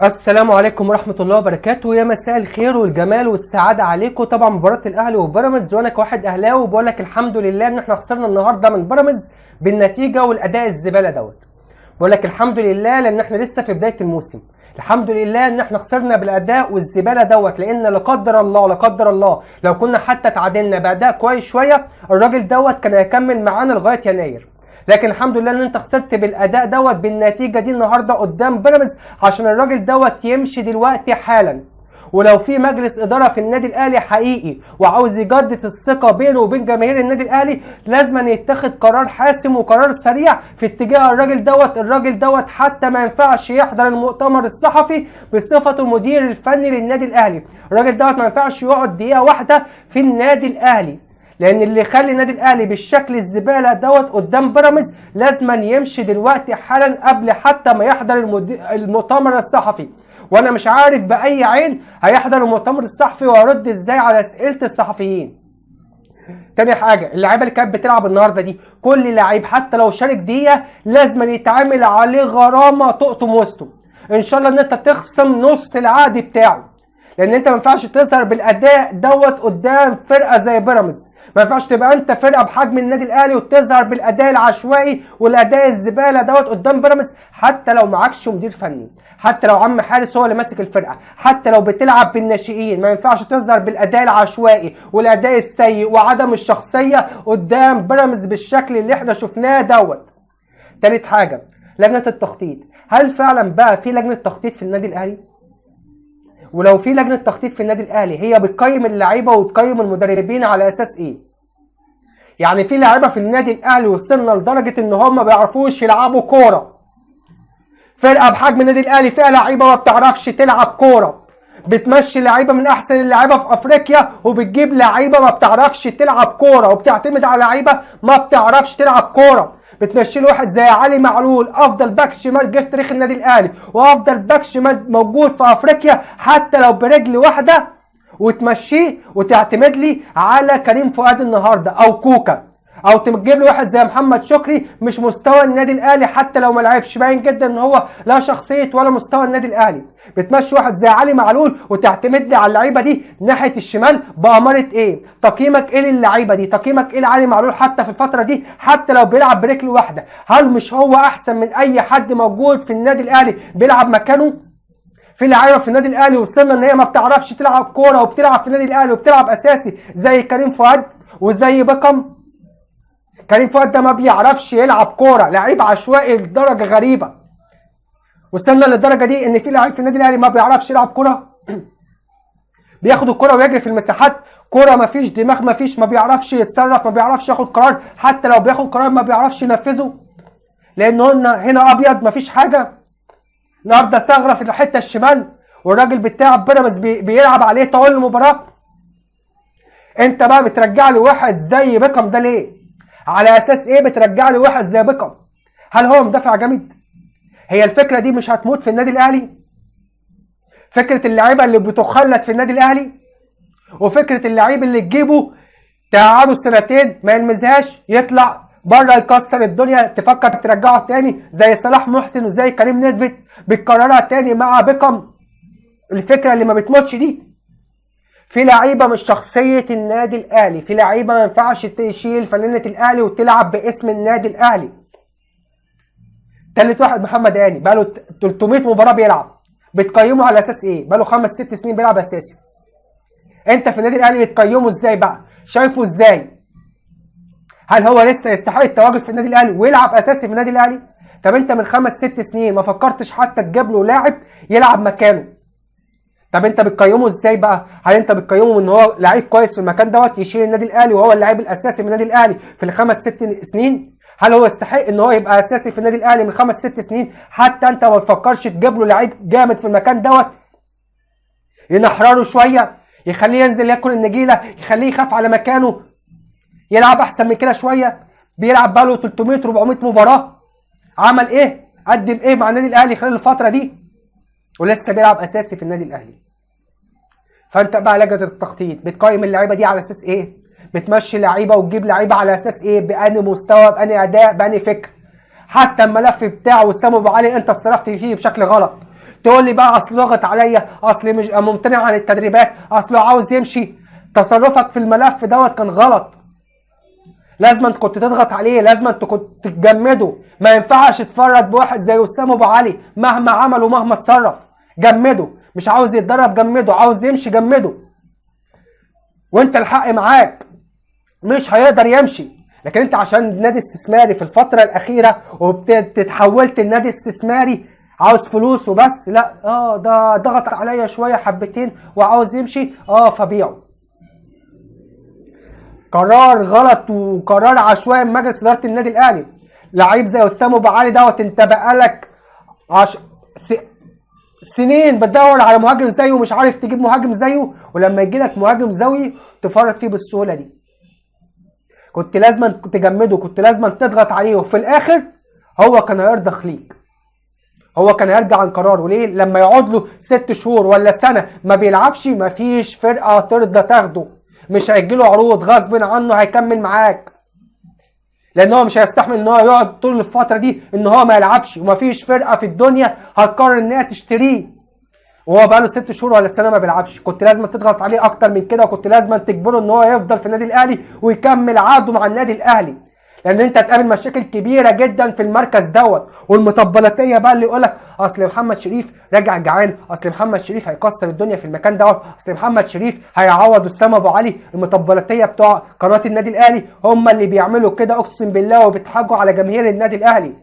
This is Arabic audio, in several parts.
السلام عليكم ورحمة الله وبركاته. يا مساء الخير والجمال والسعادة عليكم. طبعا مباراة الأهلي وبيراميدز، وأنا كواحد أهلاوي بقول لك الحمد لله إن إحنا خسرنا النهاردة من بيراميدز بالنتيجة والأداء الزبالة دوت. بقول لك الحمد لله لأن إحنا لسه في بداية الموسم. الحمد لله إن إحنا خسرنا بالأداء والزبالة دوت، لأن لا قدر الله لو كنا حتى تعادلنا بأداء كويس شوية الراجل دوت كان هيكمل معانا لغاية يناير. لكن الحمد لله ان انت خسرت بالاداء دوت بالنتيجه دي النهارده قدام بيراميدز عشان الراجل دوت يمشي دلوقتي حالا. ولو في مجلس اداره في النادي الاهلي حقيقي وعاوز يجدد الثقه بينه وبين جماهير النادي الاهلي لازم يتخذ قرار حاسم وقرار سريع في اتجاه الراجل دوت حتى ما ينفعش يحضر المؤتمر الصحفي بصفته المدير الفني للنادي الاهلي. الراجل دوت ما ينفعش يقعد دقيقه واحده في النادي الاهلي، لان اللي يخلي النادي الاهلي بالشكل الزباله دوت قدام بيراميدز لازما يمشي دلوقتي حالا قبل حتى ما يحضر المؤتمر الصحفي. وانا مش عارف باي عين هيحضر المؤتمر الصحفي وهيرد ازاي على اسئله الصحفيين. تاني حاجه، اللعيبه اللي كانت بتلعب النهارده دي كل لعيب حتى لو شارك دقيقه لازما يتعامل عليه غرامه تقطم وسطه. ان شاء الله ان انت تخصم نص العقد بتاعه، لان انت ما ينفعش تظهر بالاداء دوت قدام فرقه زي بيراميدز. ما ينفعش تبقى انت فرقه بحجم النادي الاهلي وتظهر بالاداء العشوائي والاداء الزباله دوت قدام بيراميدز، حتى لو معكش مدير فني، حتى لو عم حارس هو اللي ماسك الفرقه، حتى لو بتلعب بالناشئين ما ينفعش تظهر بالاداء العشوائي والاداء السيء وعدم الشخصيه قدام بيراميدز بالشكل اللي احنا شفناه دوت. تالت حاجه، لجنه التخطيط. هل فعلا بقى في لجنه تخطيط في النادي الاهلي؟ ولو في لجنه تخطيط في النادي الاهلي هي بتقيم اللعيبه وتقيم المدربين على اساس ايه؟ يعني في لعيبه في النادي الاهلي وصلنا لدرجه ان هم ما بيعرفوش يلعبوا كوره. فرقه بحجم النادي الاهلي فيها لعيبه ما بتعرفش تلعب كوره، بتمشي لعيبه من احسن اللعيبه في افريقيا وبتجيب لعيبه ما بتعرفش تلعب كوره، وبتعتمد على لعيبه ما بتعرفش تلعب كوره. بتمشي له واحد زي علي معلول افضل باك شمال جه في تاريخ النادي الاهلي وافضل باك شمال موجود في افريقيا حتى لو برجل واحده، وتمشيه وتعتمد لي على كريم فؤاد النهارده او كوكا، او تجيب له واحد زي محمد شكري مش مستوى النادي الاهلي حتى لو ما لعبش، باين جدا ان هو لا شخصيه ولا مستوى النادي الاهلي. بتمشي واحد زي علي معلول وتعتمد لي على اللعيبه دي ناحيه الشمال باماره ايه؟ تقييمك ايه للعيبه دي؟ تقييمك ايه لعلي معلول حتى في الفتره دي حتى لو بيلعب برجل واحده؟ هل مش هو احسن من اي حد موجود في النادي الاهلي بيلعب مكانه؟ في لعيبه في النادي الاهلي وصلنا ان هي ما بتعرفش تلعب كوره وبتلعب في النادي الاهلي وبتلعب اساسي زي كريم فؤاد وزي بيكم. كريم فؤاد ده ما بيعرفش يلعب كوره، لعيب عشوائي لدرجه غريبه. وصلنا للدرجه دي ان في لعيب في النادي الاهلي ما بيعرفش يلعب كوره، بياخد الكوره ويجري في المساحات، كوره ما فيش دماغ، ما فيش، ما بيعرفش يتصرف، ما بيعرفش ياخد قرار، حتى لو بياخد قرار ما بيعرفش ينفذه لانه هنا ابيض ما فيش حاجه. النهارده ثغره في الحته الشمال والراجل بتاع بيراميدز بيلعب عليه طول المباراه. انت بقى بترجع لي واحد زي بيكم ده ليه؟ على اساس ايه بترجع لي واحد زي بيكم؟ هل هو مدافع جامد؟ هي الفكره دي مش هتموت في النادي الاهلي؟ فكره اللعيبه اللي بتخلد في النادي الاهلي وفكره اللعيب اللي تجيبه تقعده سنتين ما يلمزهاش يطلع بره يكسر الدنيا تفكر ترجعه تاني زي صلاح محسن وزي كريم نيدفيد بتكررها تاني مع بيكم. الفكره اللي ما بتموتش دي. في لعيبه مش شخصيه النادي الاهلي، في لعيبه ما ينفعش تشيل فانلة الاهلي وتلعب باسم النادي الاهلي. تالت واحد محمد هاني بقاله 300 مباراه بيلعب، بتقيمه على اساس ايه؟ بقاله 5-6 سنين بيلعب اساسي. انت في النادي الاهلي بتقيمه ازاي بقى؟ شايفه ازاي؟ هل هو لسه يستحق التواجد في النادي الاهلي ويلعب اساسي في النادي الاهلي؟ طب انت من 5-6 سنين ما فكرتش حتى تجيب له لاعب يلعب مكانه. طب انت بتقيمه ازاي بقى؟ هل انت بتقيمه ان هو لعيب كويس في المكان دوت يشيل النادي الاهلي وهو اللاعب الاساسي في النادي الاهلي في ال5-6 سنين؟ هل هو يستحق ان هو يبقى اساسي في النادي الاهلي من 5-6 سنين حتى انت ما تفكرش تجيب له لعيب جامد في المكان دوت ينحرره شويه، يخليه ينزل ياكل النجيله، يخليه يخاف على مكانه، يلعب احسن من كده شويه؟ بيلعب بقاله 300 400 مباراه، عمل ايه؟ قدم ايه مع النادي الاهلي خلال الفتره دي؟ ولسه بيلعب اساسي في النادي الاهلي. فانت بقى لجنه التخطيط بتقيم اللعيبه دي على اساس ايه؟ بتمشي لعيبه وتجيب لعيبه على اساس ايه؟ بأني مستوى، بأني اداء، بأني فكر. حتى الملف بتاعه وسام ابو علي انت اتصرفت فيه بشكل غلط. تقول لي بقى اصل ضغط عليا، اصل مش ممتنع عن التدريبات، اصله عاوز يمشي. تصرفك في الملف دوت كان غلط. لازم انت كنت تضغط عليه، لازم انت كنت تجمده. ما ينفعش تتفرج بواحد زي وسام ابو علي مهما عمل ومهما اتصرف. جمده. مش عاوز يتدرب جمده، عاوز يمشي جمده. وانت الحق معاك، مش هيقدر يمشي. لكن انت عشان نادي استثماري في الفتره الاخيره وبتتحولت لنادي استثماري عاوز فلوس وبس، لا ده ضغط عليا شويه حبتين وعاوز يمشي، فبيعه. قرار غلط وقرار عشوائي من مجلس اداره النادي الاهلي. لعيب زي وسام ابو علي دوت، انت بقالك سنين بتدور على مهاجم زيه ومش عارف تجيب مهاجم زيه، ولما يجي لك مهاجم زيه تفرط فيه بالسهوله دي. كنت لازم تجمده، كنت لازم تضغط عليه، وفي الاخر هو كان هيرضخ ليك. هو كان هيرجع عن قراره. ليه؟ لما يقعد له 6 شهور ولا سنه ما بيلعبش، مفيش فرقه ترضى تاخده. مش هيجيله عروض، غصب عنه هيكمل معاك. لان هو مش هيستحمل ان هو يقعد طول الفتره دي ان هو ما يلعبش، ومفيش فرقه في الدنيا هتقرر ان هي تشتريه وهو بقاله 6 شهور ولا سنه ما بيلعبش. كنت لازم تضغط عليه اكتر من كده، وكنت لازم تجبره ان هو يفضل في النادي الاهلي ويكمل عقده مع النادي الاهلي. لان انت هتقابل مشاكل كبيره جدا في المركز دوت. والمطبلاتيه بقى اللي يقولك اصل محمد شريف راجع جعان، اصل محمد شريف هيكسر الدنيا في المكان دوت، اصل محمد شريف هيعوض وسام ابو علي. المطبلاتيه بتوع قناه النادي الاهلي هم اللي بيعملوا كده، اقسم بالله، وبيضحكوا على جماهير النادي الاهلي.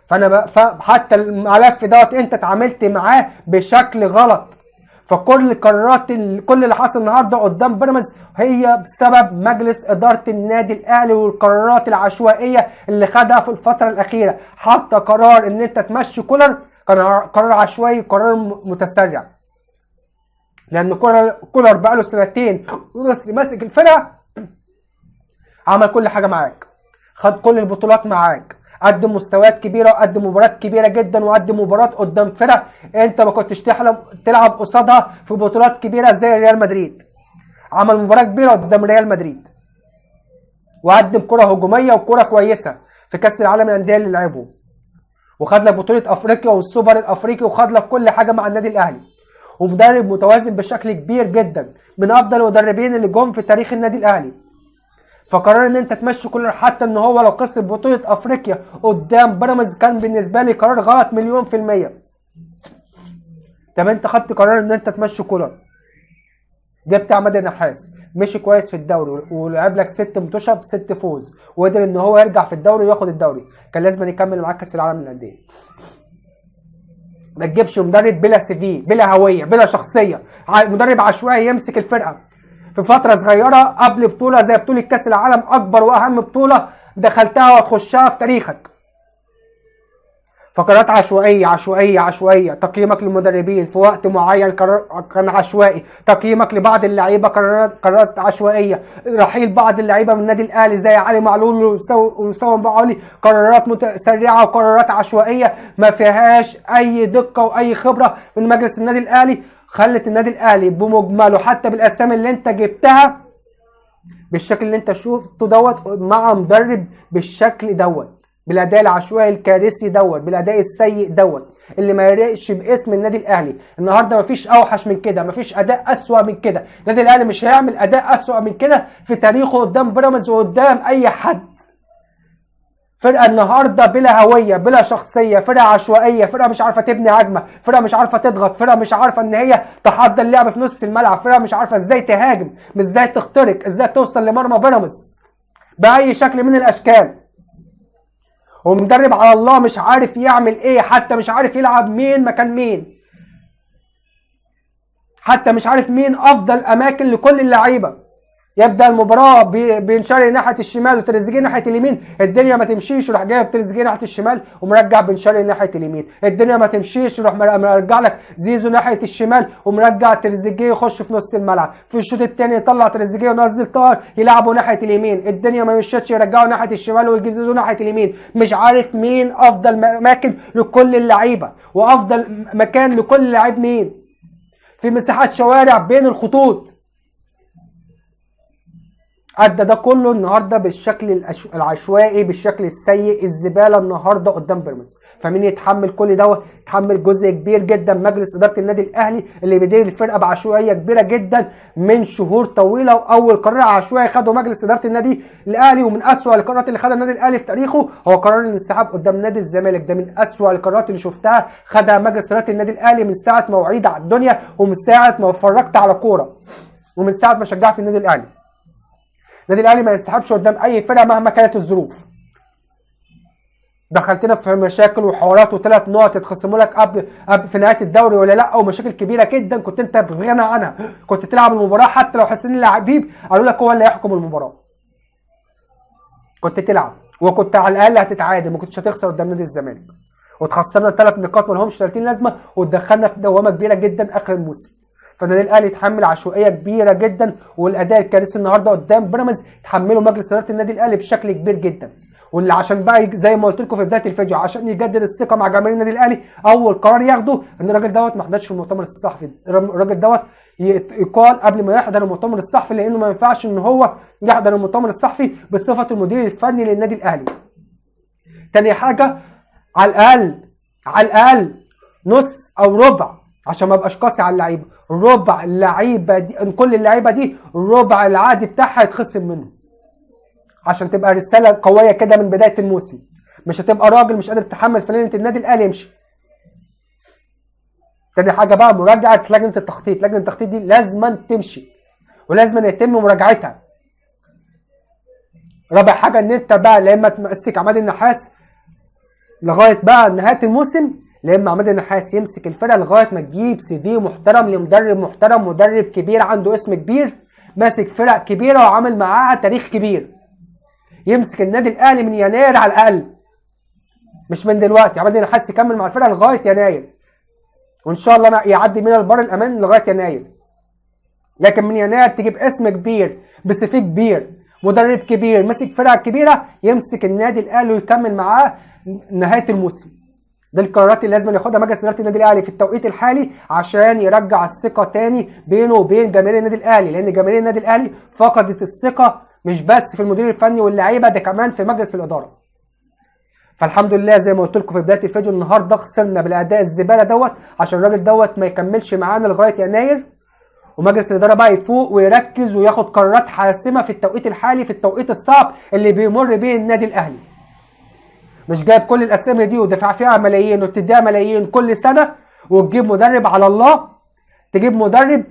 فانا حتى الملف دوت انت اتعاملت معاه بشكل غلط. فكل قرارات كل اللي حصل النهارده قدام بيراميدز هي بسبب مجلس اداره النادي الاهلي والقرارات العشوائيه اللي خدها في الفتره الاخيره. حتى قرار ان انت تمشي كولر كان قرار عشوائي، قرار متسرع. لان كولر بقاله سنتين ونص ماسك الفرقه، عمل كل حاجه معاك، خد كل البطولات معاك، قدم مستويات كبيره وقدم مباريات كبيره جدا، وقدم مباراه قدام فرق انت ما كنتش تحلم تلعب قصادها في بطولات كبيره زي ريال مدريد. عمل مباراه كبيره قدام ريال مدريد، وقدم كره هجوميه وكره كويسه في كاس العالم للانديه اللي لعبه، وخد لك بطوله افريقيا والسوبر الافريقي، وخد لك كل حاجه مع النادي الاهلي. ومدرب متوازن بشكل كبير جدا، من افضل المدربين اللي جم في تاريخ النادي الاهلي. فقرار ان انت تمشي كولر حتى ان هو لو خسر بطوله افريقيا قدام بيراميدز كان بالنسبه لي قرار غلط 100%. طب انت خدت قرار ان انت تمشي كولر، جبت عماد النحاس مشي كويس في الدوري ولعب لك 6 ماتشات ب6 فوز، وقدر ان هو يرجع في الدوري وياخد الدوري، كان لازم يكمل معاك كاس العالم للانديه. ما تجيبش مدرب بلا سي في، بلا هويه، بلا شخصيه، مدرب عشوائي يمسك الفرقه في فتره صغيره قبل بطوله زي بطوله كاس العالم، اكبر واهم بطوله دخلتها وتخشها في تاريخك. فقرارات عشوائيه عشوائيه عشوائيه. تقييمك للمدربين في وقت معين كان عشوائي، تقييمك لبعض اللعيبه قرارات عشوائيه، رحيل بعض اللعيبه من النادي الاهلي زي علي معلول وسام علي قرارات متسرعه وقرارات عشوائيه ما فيهاش اي دقه واي خبره من مجلس النادي الاهلي، خلت النادي الاهلي بمجمله حتى بالاسامي اللي انت جبتها بالشكل اللي انت شفته دوت مع مدرب بالشكل دوت، بالاداء العشوائي الكارثي دوت، بالاداء السيء دوت اللي ما يليقش باسم النادي الاهلي. النهارده مفيش اوحش من كده، مفيش اداء اسوأ من كده. النادي الاهلي مش هيعمل اداء اسوأ من كده في تاريخه قدام بيراميدز وقدام اي حد. فرقه النهارده بلا هويه، بلا شخصيه، فرقه عشوائيه، فرقه مش عارفه تبني هجمه، فرقه مش عارفه تضغط، فرقه مش عارفه ان هي تحضر اللعب في نص الملعب، فرقه مش عارفه ازاي تهاجم، ازاي تخترق، ازاي توصل لمرمى بيراميدز باي شكل من الاشكال. ومدرب على الله مش عارف يعمل ايه، حتى مش عارف يلعب مين مكان مين، حتى مش عارف مين افضل اماكن لكل اللعيبه. يبدا المباراه بن شرقي ناحيه الشمال وتريزيجيه ناحيه اليمين، الدنيا ما تمشيش يروح جايب تريزيجيه ناحيه الشمال ومرجع بن شرقي ناحيه اليمين، الدنيا ما تمشيش يروح مرجع لك زيزو ناحيه الشمال ومرجع تريزيجيه يخش في نص الملعب، في الشوط الثاني يطلع تريزيجيه ونزل طاهر يلعبوا ناحيه اليمين، الدنيا ما مشيتش يرجعوا ناحيه الشمال ويجيب زيزو ناحيه اليمين. مش عارف مين افضل اماكن لكل اللعيبه وافضل مكان لكل لعيب مين، في مساحات شوارع بين الخطوط. ادى ده كله النهارده بالشكل العشوائي، بالشكل السيء، الزباله النهارده قدام بيراميدز. فمين يتحمل كل دوت؟ يتحمل جزء كبير جدا مجلس اداره النادي الاهلي اللي بيدير الفرقه بعشوائيه كبيره جدا من شهور طويله. واول قرار عشوائي خده مجلس اداره النادي الاهلي، ومن اسوأ القرارات اللي خدها النادي الاهلي في تاريخه، هو قرار الانسحاب قدام نادي الزمالك. ده من اسوأ القرارات اللي شفتها خدها مجلس اداره النادي الاهلي من ساعه ما وعيد على الدنيا، ومن ساعه ما اتفرجت على كوره، ومن ساعه ما شجعت النادي الاهلي. النادي الاهلي ما ينسحبش قدام اي فرقه مهما كانت الظروف. دخلتنا في مشاكل وحوارات وثلاث نقط يتخصموا لك قبل في نهايه الدوري ولا لا، ومشاكل كبيره جدا كنت انت بغنى عنها. كنت تلعب المباراه حتى لو حسين اللاعبين قالوا لك هو اللي هيحكم المباراه، كنت تلعب وكنت على الاقل هتتعادل، ما كنتش هتخسر قدام نادي الزمالك. وتخسرنا 3 نقاط ما لهمش 30 لازمه، وتدخلنا في دوامه كبيره جدا اخر الموسم. فالنادي الاهلي يتحمل عشوائيه كبيره جدا، والاداء الكارثي النهارده قدام بيراميدز يتحمله مجلس اداره النادي الاهلي بشكل كبير جدا. واللي عشان بقى زي ما قلت لكم في بدايه الفيديو، عشان يجدد الثقه مع جماهير النادي الاهلي، اول قرار ياخده ان الراجل دوت ما حضرش المؤتمر الصحفي. الراجل دوت يقال قبل ما يحضر المؤتمر الصحفي، لانه ما ينفعش ان هو يحضر المؤتمر الصحفي بصفه المدير الفني للنادي الاهلي. تاني حاجه، على الاقل نص او ربع، عشان ما ابقاش قاسي على اللعيبه، ربع اللعيبه دي، كل اللعيبه دي ربع العقد بتاعها يتخصم منه، عشان تبقى رساله قويه كده من بدايه الموسم. مش هتبقى راجل مش قادر تتحمل فنانه النادي الاهلي، يمشي. تاني حاجه بقى، مراجعه لجنه التخطيط. لجنه التخطيط دي لازما تمشي ولازما يتم مراجعتها. رابع حاجه، ان انت بقى لا اما تمسك عماد النحاس لغايه بقى نهايه الموسم، لا اما عماد النحاس يمسك الفرقه لغايه ما تجيب سي في محترم لمدرب محترم، مدرب كبير عنده اسم كبير، ماسك فرق كبيره وعامل معاها تاريخ كبير، يمسك النادي الاهلي من يناير على الاقل، مش من دلوقتي. عماد النحاس يكمل مع الفرقه لغايه يناير، وان شاء الله يعدي من البر الامان لغايه يناير. لكن من يناير تجيب اسم كبير بسي في كبير، مدرب كبير، ماسك فرقه كبيره، يمسك النادي الاهلي ويكمل معاه نهايه الموسم. دي القرارات اللي لازم ياخدها مجلس اداره النادي الاهلي في التوقيت الحالي، عشان يرجع الثقه تاني بينه وبين جماهير النادي الاهلي. لان جماهير النادي الاهلي فقدت الثقه مش بس في المدير الفني واللعيبه، ده كمان في مجلس الاداره. فالحمد لله زي ما قلت لكم في بدايه الفيديو، النهارده خسرنا بالاداء الزباله دوت، عشان الراجل دوت ما يكملش معانا لغايه يناير، ومجلس الاداره بقى يفوق ويركز وياخد قرارات حاسمه في التوقيت الحالي، في التوقيت الصعب اللي بيمر بيه النادي الاهلي. مش جايب كل الاسامي دي ودفع فيها ملايين وبتديها ملايين كل سنه، وتجيب مدرب على الله، تجيب مدرب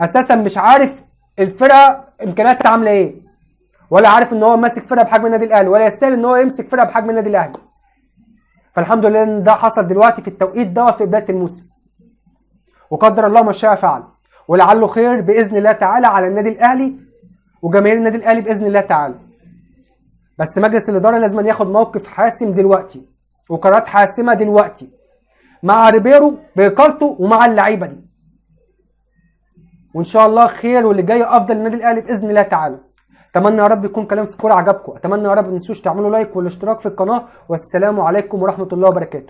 اساسا مش عارف الفرقه امكانياتها عامله ايه، ولا عارف ان هو ماسك فرقه بحجم النادي الاهلي، ولا يستاهل ان هو يمسك فرقه بحجم النادي الاهلي. فالحمد لله ان ده حصل دلوقتي في التوقيت دوت في بدايه الموسم، وقدر الله ما شاء فعل، ولعله خير باذن الله تعالى على النادي الاهلي وجماهير النادي الاهلي باذن الله تعالى. بس مجلس الاداره لازم ياخد موقف حاسم دلوقتي وقرارات حاسمه دلوقتي مع ريبيرو باقالته ومع اللعيبه دي، وان شاء الله خير واللي جاي افضل للنادي الاهلي باذن الله تعالى. اتمنى يا رب يكون كلام في الكوره عجبكم، اتمنى يا رب ما تنسوش تعملوا لايك والاشتراك في القناه، والسلام عليكم ورحمه الله وبركاته.